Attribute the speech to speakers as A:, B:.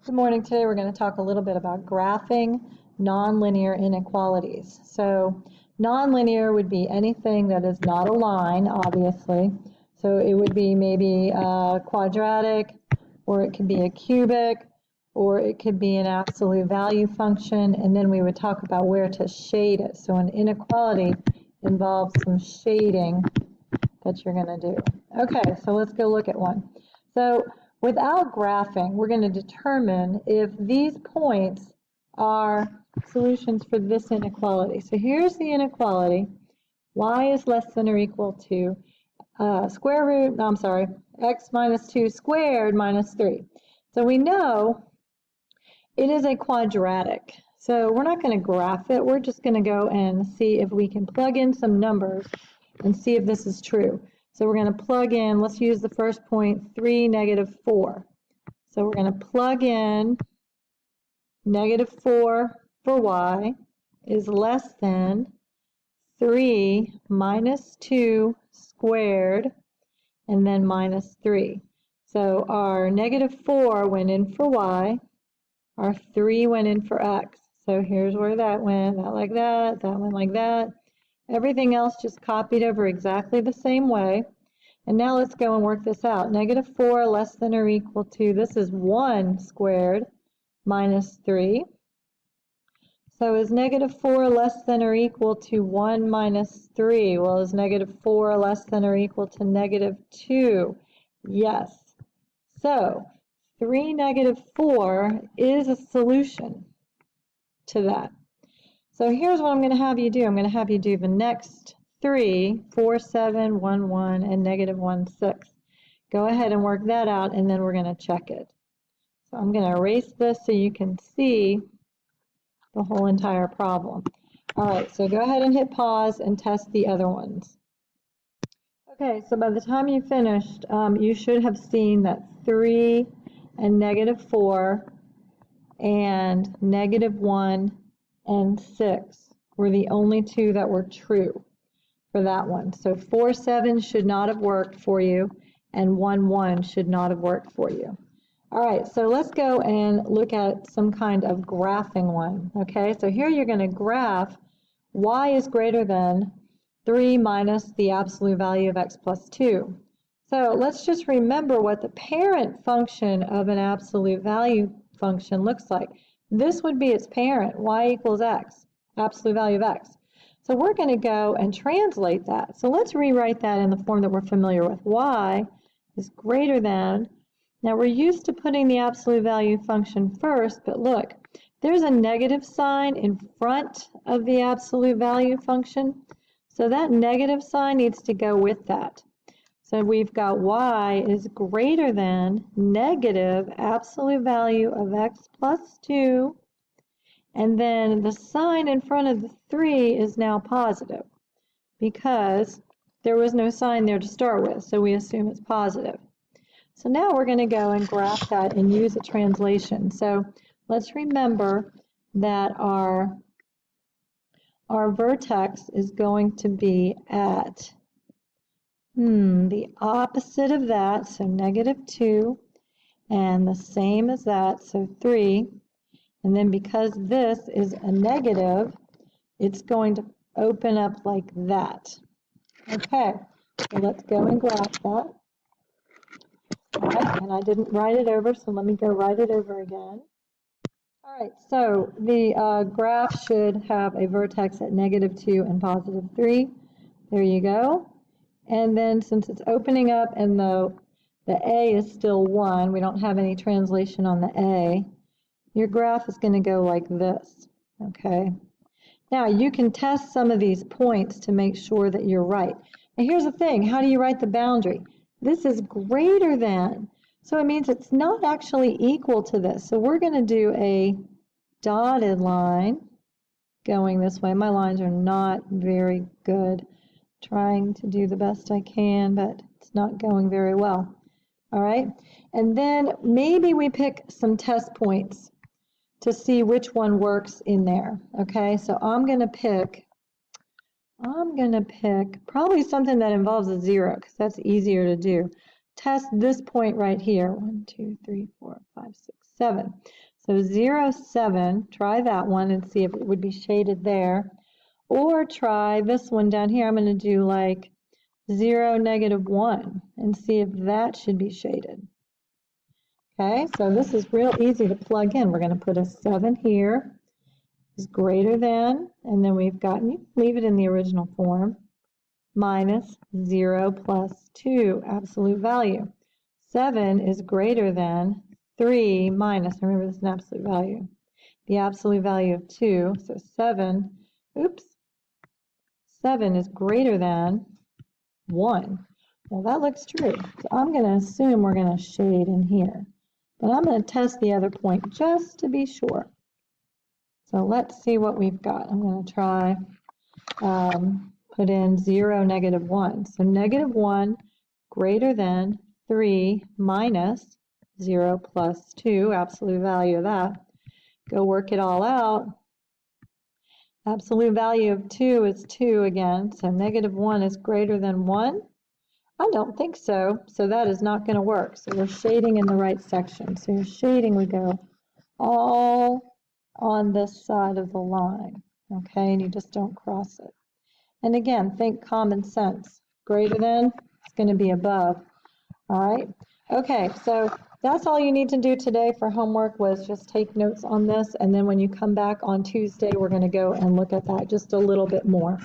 A: Good morning. Today we're going to talk a little bit about graphing nonlinear inequalities. So nonlinear would be anything that is not a line, obviously. So it would be maybe a quadratic, or it could be a cubic, or it could be an absolute value function, and then we would talk about where to shade it. So an inequality involves some shading that you're going to do. Okay, so let's go look at one. So without graphing, we're going to determine if these points are solutions for this inequality. So here's the inequality. Y is less than or equal to x minus 2 squared minus 3. So we know it is a quadratic. So we're not going to graph it. We're just going to go and see if we can plug in some numbers and see if this is true. So we're going to plug in, let's use the first point, 3, negative 4. So we're going to plug in negative 4 for y is less than 3 minus 2 squared and then minus 3. So our negative 4 went in for y, our 3 went in for x. So here's where that went, that like that went like that. Everything else just copied over exactly the same way. And now let's go and work this out. Negative 4 less than or equal to, this is 1 squared minus 3. So is negative 4 less than or equal to 1 minus 3? Well, is negative 4 less than or equal to negative 2? Yes. So 3 negative 4 is a solution to that. So here's what I'm going to have you do. I'm going to have you do the next 3, 4, 7, 1, 1, and negative 1, 6. Go ahead and work that out, and then we're going to check it. So I'm going to erase this so you can see the whole entire problem. All right, so go ahead and hit pause and test the other ones. Okay, so by the time you finished, you should have seen that 3 and negative 4 and negative 1 and 6 were the only two that were true for that one. So 4, 7 should not have worked for you, and 1, 1 should not have worked for you. All right, so let's go and look at some kind of graphing one. Okay, so here you're going to graph y is greater than 3 minus the absolute value of x plus 2. So let's just remember what the parent function of an absolute value function looks like. This would be its parent, y equals x, absolute value of x. So we're going to go and translate that. So let's rewrite that in the form that we're familiar with. Y is greater than, now we're used to putting the absolute value function first, but look, there's a negative sign in front of the absolute value function. So that negative sign needs to go with that. So we've got y is greater than negative absolute value of x plus 2, and then the sign in front of the 3 is now positive because there was no sign there to start with, so we assume it's positive. So now we're going to go and graph that and use a translation. So let's remember that our vertex is going to be at the opposite of that, so negative 2, and the same as that, so 3. And then because this is a negative, it's going to open up like that. Okay, so let's go and graph that. All right, and I didn't write it over, so let me go write it over again. All right, so the graph should have a vertex at negative 2 and positive 3. There you go. And then since it's opening up and the A is still 1, we don't have any translation on the A, your graph is going to go like this, okay? Now you can test some of these points to make sure that you're right. And here's the thing, how do you write the boundary? This is greater than, so it means it's not actually equal to this. So we're going to do a dotted line going this way. My lines are not very good. Trying to do the best I can, but it's not going very well. All right, and then maybe we pick some test points to see which one works in there. Okay, so I'm gonna pick probably something that involves a 0 because that's easier to do. Test this point right here. 1, 2, 3, 4, 5, 6, 7. So 0, 7, try that one and see if it would be shaded there. Or try this one down here. I'm going to do like 0, -1 and see if that should be shaded. Okay, so this is real easy to plug in. We're going to put a 7 here, is greater than, and then we've got, you leave it in the original form, minus 0 plus 2, absolute value. 7 is greater than 3 minus, remember this is an absolute value, the absolute value of 2, so 7 is greater than 1. Well, that looks true. So I'm going to assume we're going to shade in here. But I'm going to test the other point just to be sure. So let's see what we've got. I'm going to try put in 0, -1. So -1 greater than 3 minus 0 plus 2, absolute value of that. Go work it all out. Absolute value of 2 is 2 again, so -1 is greater than 1. I don't think so, so that is not going to work. So we're shading in the right section. So your shading would go all on this side of the line, okay, and you just don't cross it. And again, think common sense. Greater than, it's going to be above. All right, okay, so that's all you need to do today for homework was just take notes on this, and then when you come back on Tuesday, we're going to go and look at that just a little bit more.